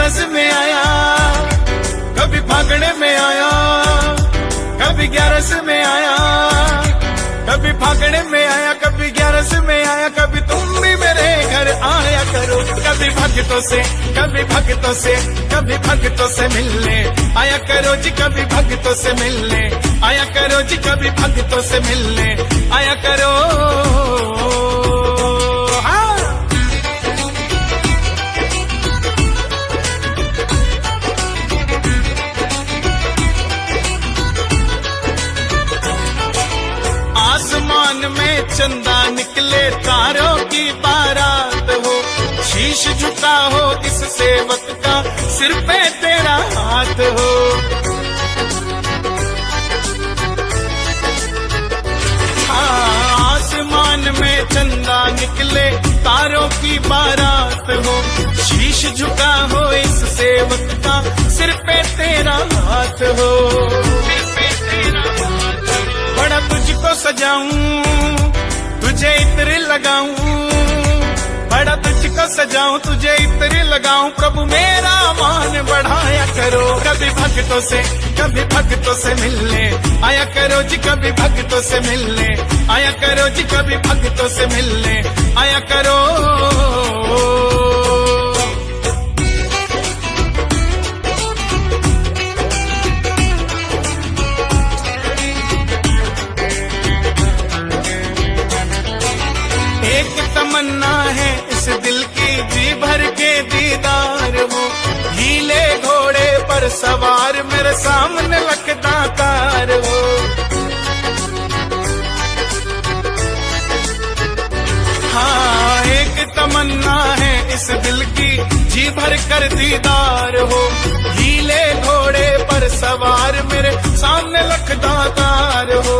ग्यारस में आया, कभी फागणे में आया, कभी ग्यारस में आया, कभी फागणे में आया, कभी ग्यारस में आया, कभी तुम भी मेरे घर आया करो। कभी भक्तों से, कभी भक्तों से, कभी भक्तों से मिलने आया करो जी, कभी भक्तों से मिलने आया करो जी, कभी भक्तों से मिलने आया करो। आसमान में चंदा निकले, तारों की बारात हो, शीश झुका हो इस सेवक का, सिर पे तेरा हाथ हो। हाँ, आसमान में चंदा निकले, तारों की बारात हो, शीश झुका हो इस सेवक का, सिर पे तेरा हाथ हो। बड़ा तुझको सजाऊं, तुझे इत्र लगाऊं, बड़ा तुझको सजाऊं, तुझे इत्र लगाऊं, प्रभु मेरा मान बढ़ाया करो। कभी भक्तों से, कभी भक्तों से मिलने आया करो जी, कभी भक्तों से मिलने आया करो जी, कभी भक्तों से मिलने आया करो। तमन्ना है इस दिल की, जी भर के दीदार हो, हीले घोड़े पर सवार मेरे सामने लखता तार हो। हाँ, एक तमन्ना है इस दिल की, जी भर कर दीदार हो, हीले घोड़े पर सवार मेरे सामने लखता तार हो।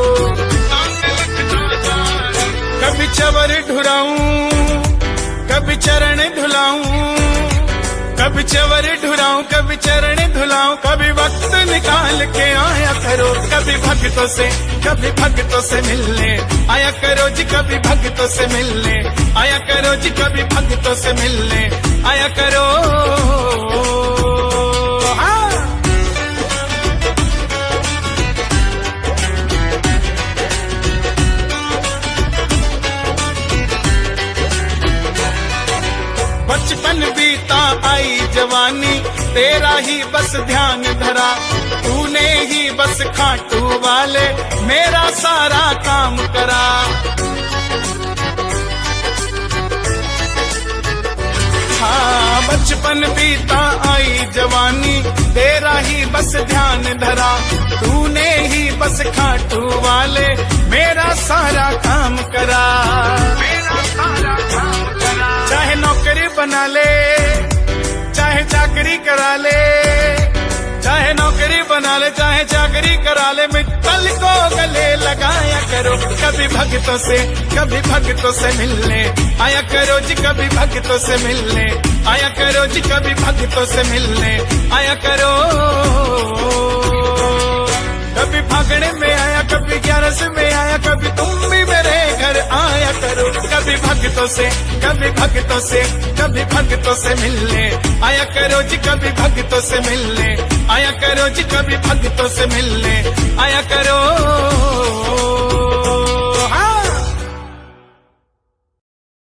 कभी चवर ढुराऊं, कभी चरण धुलाऊं, कभी चवर ढुराऊं, कभी चरण धुलाऊं, कभी वक्त निकाल के आया करो। कभी भक्तों से, कभी भक्तों से मिलने आया करो जी, कभी भक्तों से मिलने आया करो जी, कभी भक्तों से मिलने आया करो। बचपन बीता आई जवानी, तेरा ही बस ध्यान धरा, तूने ही बस खाटू वाले मेरा सारा काम करा। हाँ, बचपन बीता आई जवानी, तेरा ही बस ध्यान धरा, तूने ही बस खाटू वाले मेरा सारा काम करा। चाहे नौकरी बना ले, चाहे चाकरी करा ले, चाहे नौकरी बना ले, चाहे चाकरी करा ले, मित्तल को गले लगाया करो। कभी भक्तों से, कभी भक्तों से मिलने आया करो जी, कभी भक्तों से मिलने आया करो जी, कभी भक्तों से मिलने आया करो। कभी फागणे में आया, कभी ग्यारस में आया, कभी तुम भी मेरे घर आया करो। कभी भक्तों से, कभी भक्तों से, कभी भक्तों से मिलने आया करो जी, कभी भक्तों से मिलने आया करो जी, कभी भक्तों से मिलने आया करो।